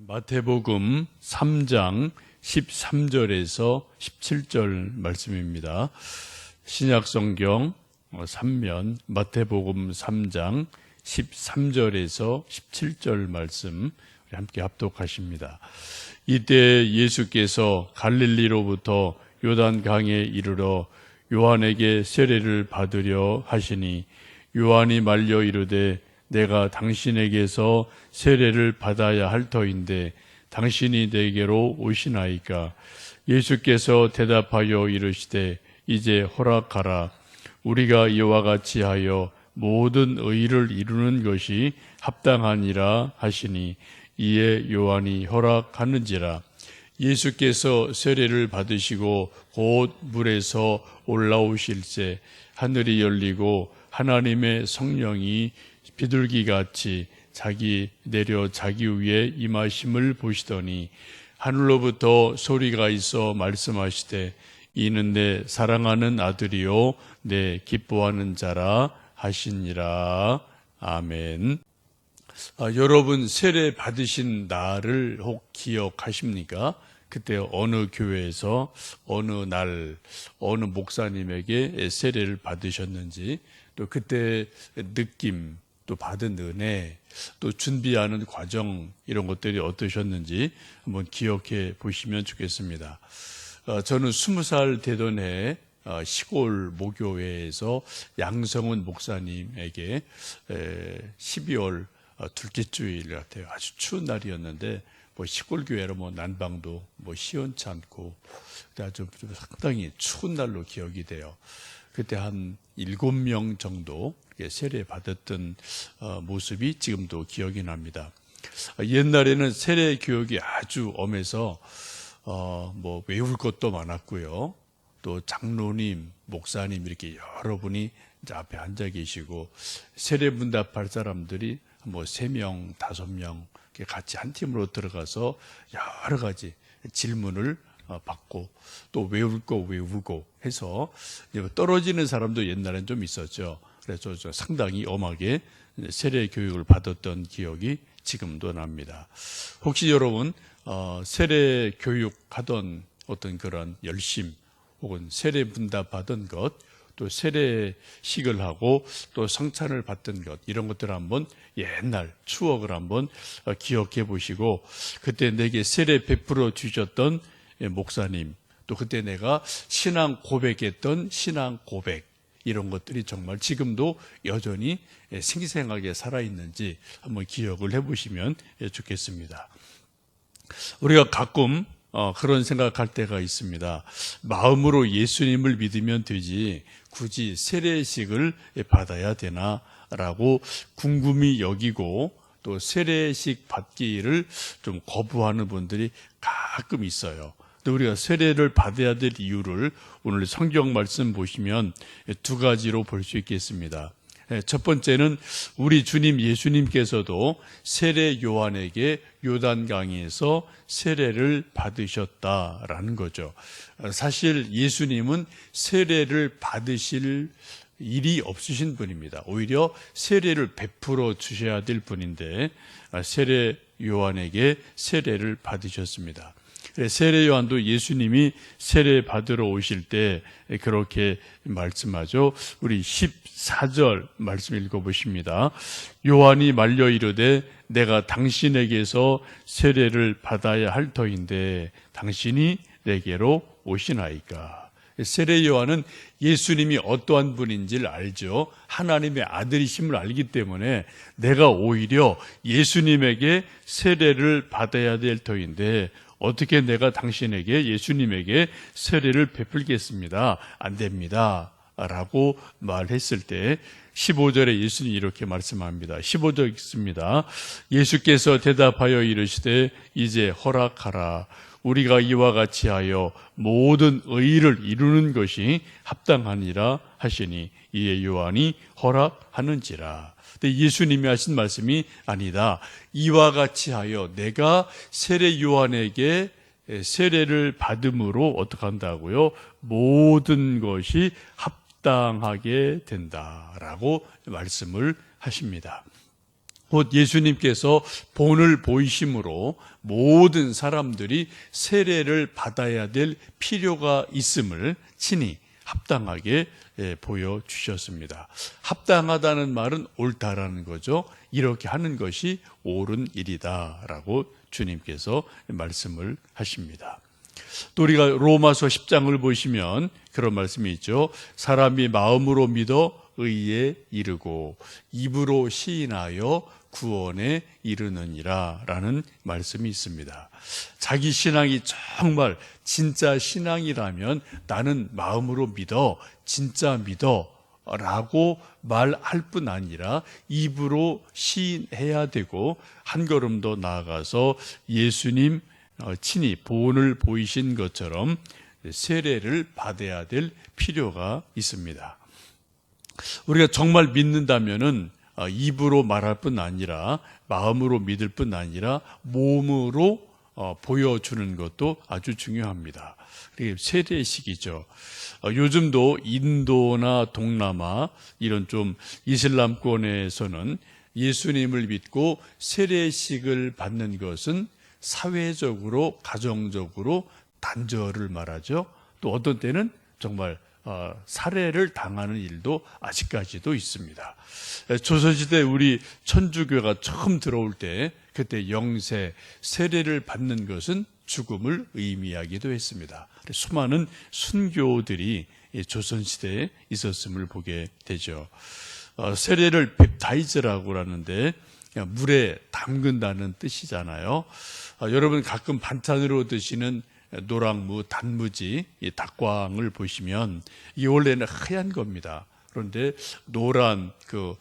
마태복음 3장 13절에서 17절 말씀입니다. 신약성경 3면 마태복음 3장 13절에서 17절 말씀 우리 함께 합독하십니다. 이때 예수께서 갈릴리로부터 요단강에 이르러 요한에게 세례를 받으려 하시니 요한이 말려 이르되 내가 당신에게서 세례를 받아야 할 터인데 당신이 내게로 오시나이까. 예수께서 대답하여 이르시되 이제 허락하라. 우리가 이와 같이 하여 모든 의를 이루는 것이 합당하니라 하시니 이에 요한이 허락하는지라. 예수께서 세례를 받으시고 곧 물에서 올라오실새 하늘이 열리고 하나님의 성령이 비둘기같이 내려 자기 위에 임하심을 보시더니 하늘로부터 소리가 있어 말씀하시되 이는 내 사랑하는 아들이요 내 기뻐하는 자라 하시니라. 아멘. 여러분 세례 받으신 날을 혹 기억하십니까? 그때 어느 교회에서 어느 날 어느 목사님에게 세례를 받으셨는지, 또 그때 느낌, 또 받은 은혜, 또 준비하는 과정, 이런 것들이 어떠셨는지 한번 기억해 보시면 좋겠습니다. 저는 20살 되던 해 시골 모교회에서 양성훈 목사님에게 12월 둘째 주일 같아요. 아주 추운 날이었는데 시골 교회로 난방도 시원치 않고 아주 좀 상당히 추운 날로 기억이 돼요. 그때 한 7명 정도 세례 받았던 모습이 지금도 기억이 납니다. 옛날에는 세례 교육이 아주 엄해서 외울 것도 많았고요. 또 장로님, 목사님 이렇게 여러분이 이제 앞에 앉아 계시고 세례 문답할 사람들이 3명, 5명 같이 한 팀으로 들어가서 여러 가지 질문을 받고 또 외울 거 외우고 해서 떨어지는 사람도 옛날엔 좀 있었죠. 그래서 상당히 엄하게 세례 교육을 받았던 기억이 지금도 납니다. 혹시 여러분 세례 교육하던 어떤 그런 열심 혹은 세례 문답 받은 것, 또 세례식을 하고 또 성찬을 받던 것, 이런 것들을 한번 옛날 추억을 한번 기억해 보시고, 그때 내게 세례 베풀어 주셨던 목사님, 또 그때 내가 신앙 고백했던 신앙 고백, 이런 것들이 정말 지금도 여전히 생생하게 살아있는지 한번 기억을 해보시면 좋겠습니다. 우리가 가끔 그런 생각할 때가 있습니다. 마음으로 예수님을 믿으면 되지 굳이 세례식을 받아야 되나라고 궁금히 여기고, 또 세례식 받기를 좀 거부하는 분들이 가끔 있어요. 우리가 세례를 받아야 될 이유를 오늘 성경 말씀 보시면 2가지로 볼 수 있겠습니다. 첫 번째는 우리 주님 예수님께서도 세례 요한에게 요단강에서 세례를 받으셨다라는 거죠. 사실 예수님은 세례를 받으실 일이 없으신 분입니다. 오히려 세례를 베풀어 주셔야 될 분인데 세례 요한에게 세례를 받으셨습니다. 세례 요한도 예수님이 세례 받으러 오실 때 그렇게 말씀하죠. 우리 14절 말씀 읽어보십니다. 요한이 말려 이르되 내가 당신에게서 세례를 받아야 할 터인데 당신이 내게로 오시나이까. 세례 요한은 예수님이 어떠한 분인지를 알죠. 하나님의 아들이심을 알기 때문에 내가 오히려 예수님에게 세례를 받아야 될 터인데 어떻게 내가 당신에게 예수님에게 세례를 베풀겠습니다. 안 됩니다. 라고 말했을 때 15절에 예수님이 이렇게 말씀합니다. 15절 읽습니다. 예수께서 대답하여 이르시되 이제 허락하라. 우리가 이와 같이 하여 모든 의를 이루는 것이 합당하니라 하시니 이에 요한이 허락하는지라. 근데 예수님이 하신 말씀이 아니다. 이와 같이 하여 내가 세례 요한에게 세례를 받음으로 어떻게 한다고요? 모든 것이 합당하게 된다라고 말씀을 하십니다. 곧 예수님께서 본을 보이심으로 모든 사람들이 세례를 받아야 될 필요가 있음을 친히 합당하게 보여주셨습니다. 합당하다는 말은 옳다라는 거죠. 이렇게 하는 것이 옳은 일이다라고 주님께서 말씀을 하십니다. 또 우리가 로마서 10장을 보시면 그런 말씀이 있죠. 사람이 마음으로 믿어 의에 이르고 입으로 시인하여 구원에 이르느니라 라는 말씀이 있습니다. 자기 신앙이 정말 진짜 신앙이라면 나는 마음으로 믿어, 진짜 믿어 라고 말할 뿐 아니라 입으로 시인해야 되고 한 걸음 더 나아가서 예수님 친히 본을 보이신 것처럼 세례를 받아야 될 필요가 있습니다. 우리가 정말 믿는다면은 입으로 말할 뿐 아니라 마음으로 믿을 뿐 아니라 몸으로 보여주는 것도 아주 중요합니다. 세례식이죠. 요즘도 인도나 동남아 이런 좀 이슬람권에서는 예수님을 믿고 세례식을 받는 것은 사회적으로 가정적으로 단절을 말하죠. 또 어떤 때는 정말 살해를 당하는 일도 아직까지도 있습니다. 조선시대 우리 천주교가 처음 들어올 때 그때 영세 세례를 받는 것은 죽음을 의미하기도 했습니다. 수많은 순교들이 조선시대에 있었음을 보게 되죠. 세례를 뵙타이즈라고 하는데 물에 담근다는 뜻이잖아요. 여러분 가끔 반찬으로 드시는 노랑무, 단무지, 이 닭광을 보시면 이 원래는 하얀 겁니다. 그런데 노란 겨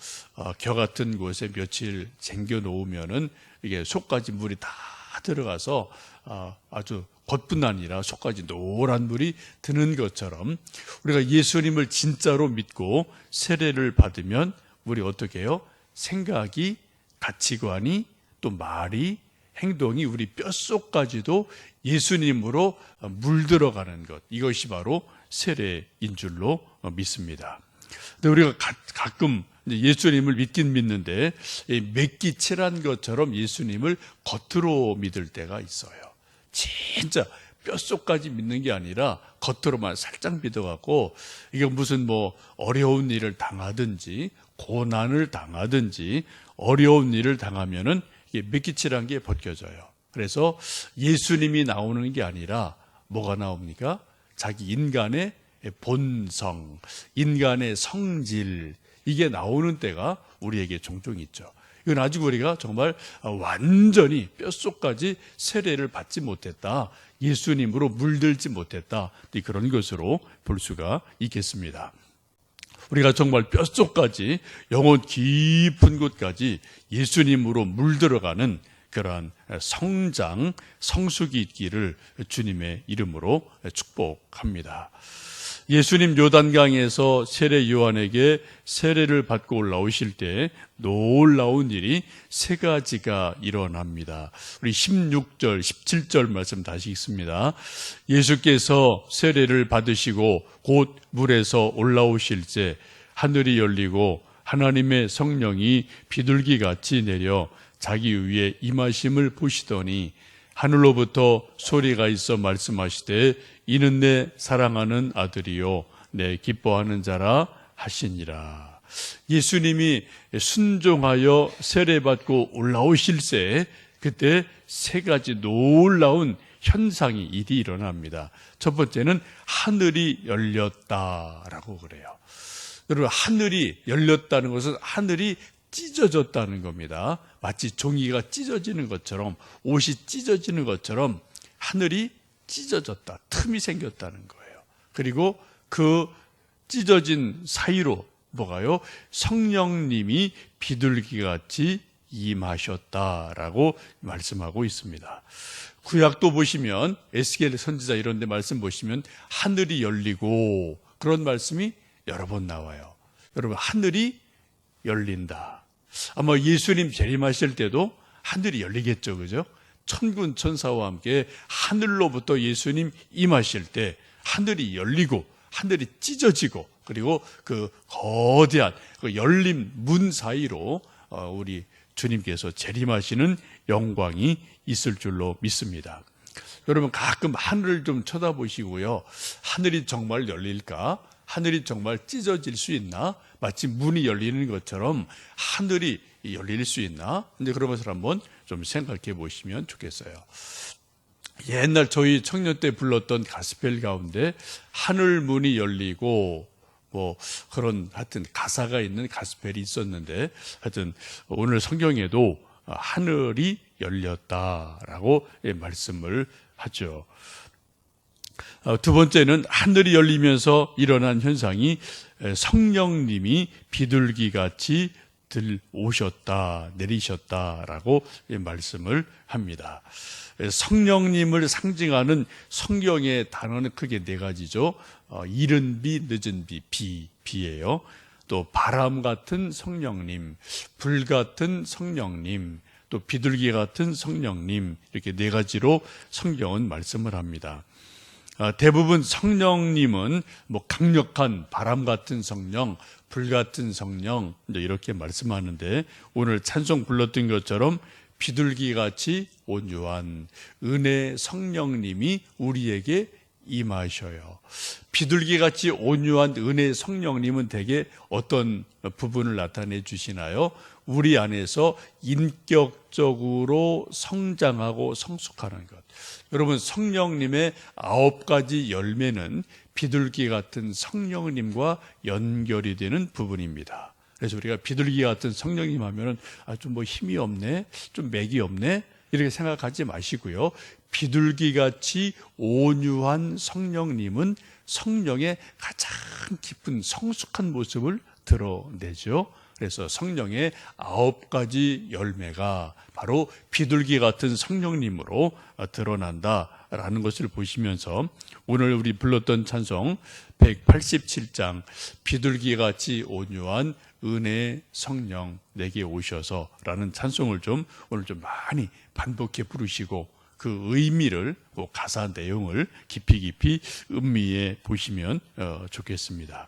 같은 곳에 며칠 쟁겨 놓으면은 이게 속까지 물이 다 들어가서 아주 겉뿐 아니라 속까지 노란 물이 드는 것처럼 우리가 예수님을 진짜로 믿고 세례를 받으면 우리 어떻게 해요? 생각이, 가치관이, 또 말이, 행동이 우리 뼛속까지도 예수님으로 물들어가는 것, 이것이 바로 세례인 줄로 믿습니다. 근데 우리가 가끔 예수님을 믿긴 믿는데 맺기칠한 것처럼 예수님을 겉으로 믿을 때가 있어요. 진짜 뼛속까지 믿는 게 아니라 겉으로만 살짝 믿어갖고 이게 무슨 어려운 일을 당하든지 고난을 당하든지 어려운 일을 당하면은 믿기칠한 게 벗겨져요. 그래서 예수님이 나오는 게 아니라 뭐가 나옵니까? 자기 인간의 본성, 인간의 성질, 이게 나오는 때가 우리에게 종종 있죠. 이건 아직 우리가 정말 완전히 뼛속까지 세례를 받지 못했다, 예수님으로 물들지 못했다, 그런 것으로 볼 수가 있겠습니다. 우리가 정말 뼛속까지 영혼 깊은 곳까지 예수님으로 물들어가는 그러한 성장, 성숙이 있기를 주님의 이름으로 축복합니다. 예수님 요단강에서 세례 요한에게 세례를 받고 올라오실 때 놀라운 일이 세 가지가 일어납니다. 우리 16절, 17절 말씀 다시 읽습니다. 예수께서 세례를 받으시고 곧 물에서 올라오실 때 하늘이 열리고 하나님의 성령이 비둘기같이 내려 자기 위에 임하심을 보시더니 하늘로부터 소리가 있어 말씀하시되 이는 내 사랑하는 아들이요 내 기뻐하는 자라 하시니라. 예수님이 순종하여 세례받고 올라오실 때 그때 세 가지 놀라운 현상이 일이 일어납니다. 첫 번째는 하늘이 열렸다라고 그래요. 여러분, 하늘이 열렸다는 것은 하늘이 찢어졌다는 겁니다. 마치 종이가 찢어지는 것처럼, 옷이 찢어지는 것처럼 하늘이 찢어졌다, 틈이 생겼다는 거예요. 그리고 그 찢어진 사이로 뭐가요? 성령님이 비둘기같이 임하셨다라고 말씀하고 있습니다. 구약도 보시면 에스겔 선지자 이런 데 말씀 보시면 하늘이 열리고 그런 말씀이 여러 번 나와요. 여러분, 하늘이 열린다. 아마 예수님 재림하실 때도 하늘이 열리겠죠, 그죠? 천군 천사와 함께 하늘로부터 예수님 임하실 때 하늘이 열리고 하늘이 찢어지고 그리고 그 거대한 그 열린 문 사이로 우리 주님께서 재림하시는 영광이 있을 줄로 믿습니다. 여러분 가끔 하늘을 좀 쳐다보시고요. 하늘이 정말 열릴까? 하늘이 정말 찢어질 수 있나? 마치 문이 열리는 것처럼 하늘이 열릴 수 있나? 근데 그런 것을 한번 좀 생각해 보시면 좋겠어요. 옛날 저희 청년 때 불렀던 가스펠 가운데 하늘 문이 열리고 뭐 그런 하여튼 가사가 있는 가스펠이 있었는데 하여튼 오늘 성경에도 하늘이 열렸다라고 말씀을 하죠. 두 번째는 하늘이 열리면서 일어난 현상이 성령님이 비둘기같이 오셨다, 내리셨다라고 말씀을 합니다. 성령님을 상징하는 성경의 단어는 크게 네 가지죠. 이른 비, 늦은 비, 비예요. 또 바람 같은 성령님, 불 같은 성령님, 또 비둘기 같은 성령님, 이렇게 네 가지로 성경은 말씀을 합니다. 대부분 성령님은 뭐 강력한 바람 같은 성령, 불 같은 성령 이렇게 말씀하는데 오늘 찬송 불렀던 것처럼 비둘기같이 온유한 은혜 성령님이 우리에게 임하셔요. 비둘기같이 온유한 은혜 성령님은 대개 어떤 부분을 나타내 주시나요? 우리 안에서 인격적으로 성장하고 성숙하는 것. 여러분 성령님의 9가지 열매는 비둘기 같은 성령님과 연결이 되는 부분입니다. 그래서 우리가 비둘기 같은 성령님 하면은 좀 뭐 힘이 없네, 좀 맥이 없네 이렇게 생각하지 마시고요. 비둘기같이 온유한 성령님은 성령의 가장 깊은 성숙한 모습을 드러내죠. 그래서 성령의 9가지 열매가 바로 비둘기 같은 성령님으로 드러난다라는 것을 보시면서 오늘 우리 불렀던 찬송 187장 비둘기같이 온유한 은혜 성령 내게 오셔서 라는 찬송을 오늘 좀 많이 반복해 부르시고 그 의미를 가사 내용을 깊이 음미해 보시면 좋겠습니다.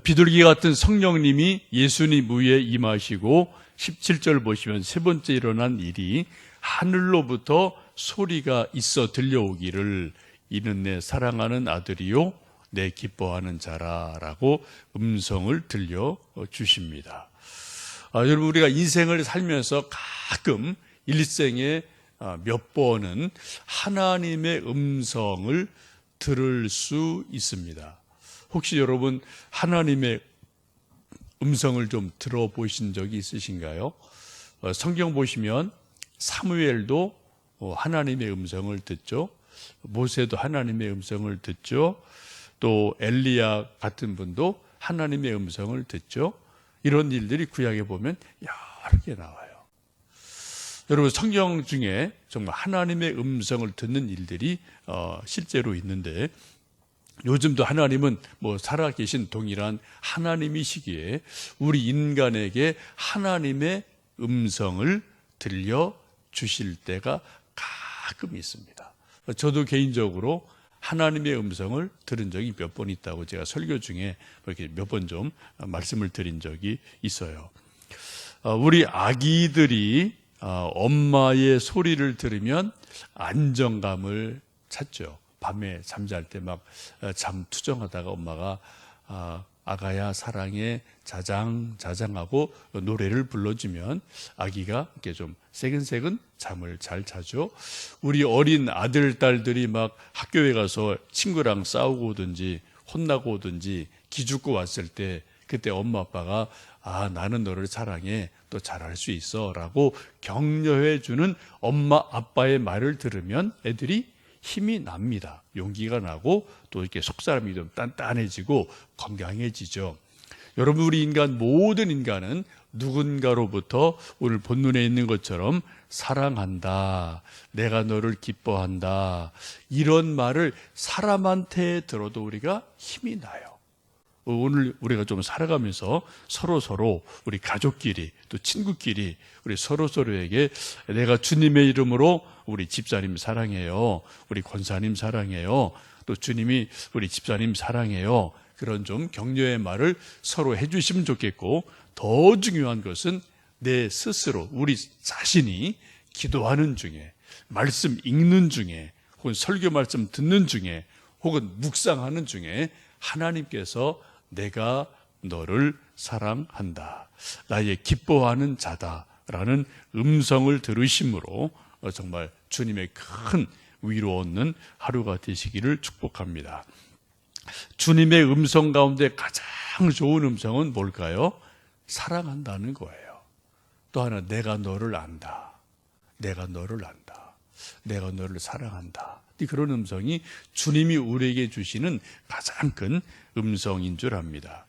비둘기 같은 성령님이 예수님 위에 임하시고 17절 보시면 세 번째 일어난 일이 하늘로부터 소리가 있어 들려오기를 이는 내 사랑하는 아들이요 내 기뻐하는 자라라고 음성을 들려주십니다. 여러분 우리가 인생을 살면서 가끔 일생에 몇 번은 하나님의 음성을 들을 수 있습니다. 혹시 여러분 하나님의 음성을 좀 들어보신 적이 있으신가요? 성경 보시면 사무엘도 하나님의 음성을 듣죠. 모세도 하나님의 음성을 듣죠. 또 엘리야 같은 분도 하나님의 음성을 듣죠. 이런 일들이 구약에 보면 여러 개 나와요. 여러분 성경 중에 정말 하나님의 음성을 듣는 일들이 실제로 있는데 요즘도 하나님은 살아계신 동일한 하나님이시기에 우리 인간에게 하나님의 음성을 들려주실 때가 가끔 있습니다. 저도 개인적으로 하나님의 음성을 들은 적이 몇 번 있다고 제가 설교 중에 이렇게 몇 번 좀 말씀을 드린 적이 있어요. 우리 아기들이 엄마의 소리를 들으면 안정감을 찾죠. 밤에 잠잘 때 막 잠 투정하다가 엄마가 아가야 사랑해 자장자장하고 노래를 불러주면 아기가 이렇게 좀 새근새근 잠을 잘 자죠. 우리 어린 아들 딸들이 막 학교에 가서 친구랑 싸우고 오든지 혼나고 오든지 기죽고 왔을 때 그때 엄마 아빠가 나는 너를 사랑해 또 잘할 수 있어 라고 격려해 주는 엄마 아빠의 말을 들으면 애들이 힘이 납니다. 용기가 나고 또 이렇게 속사람이 좀 단단해지고 건강해지죠. 여러분 우리 모든 인간은 누군가로부터 오늘 본문에 있는 것처럼 사랑한다, 내가 너를 기뻐한다 이런 말을 사람한테 들어도 우리가 힘이 나요. 오늘 우리가 좀 살아가면서 서로 우리 가족끼리 또 친구끼리 우리 서로에게 내가 주님의 이름으로 우리 집사님 사랑해요, 우리 권사님 사랑해요, 또 주님이 우리 집사님 사랑해요 그런 좀 격려의 말을 서로 해주시면 좋겠고 더 중요한 것은 내 스스로 우리 자신이 기도하는 중에, 말씀 읽는 중에, 혹은 설교 말씀 듣는 중에, 혹은 묵상하는 중에 하나님께서 내가 너를 사랑한다, 나의 기뻐하는 자다라는 음성을 들으심으로 정말 주님의 큰 위로 얻는 하루가 되시기를 축복합니다. 주님의 음성 가운데 가장 좋은 음성은 뭘까요? 사랑한다는 거예요. 또 하나, 내가 너를 안다. 내가 너를 안다. 내가 너를 사랑한다. 그런 음성이 주님이 우리에게 주시는 가장 큰 음성인 줄 압니다.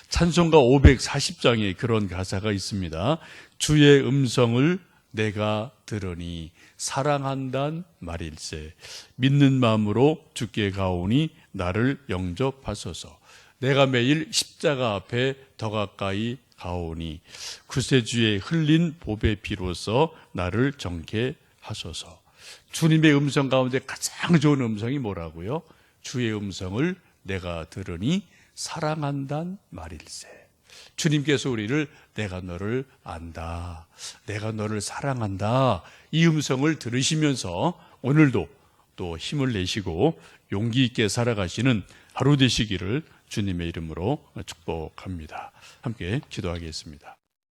찬송가 540장에 그런 가사가 있습니다. 주의 음성을 내가 들으니 사랑한단 말일세. 믿는 마음으로 주께 가오니 나를 영접하소서. 내가 매일 십자가 앞에 더 가까이 가오니 구세주의 흘린 보배 피로써 나를 정케 하소서. 주님의 음성 가운데 가장 좋은 음성이 뭐라고요? 주의 음성을 내가 들으니 사랑한단 말일세. 주님께서 우리를 내가 너를 안다, 내가 너를 사랑한다, 이 음성을 들으시면서 오늘도 또 힘을 내시고 용기 있게 살아가시는 하루 되시기를 주님의 이름으로 축복합니다. 함께 기도하겠습니다.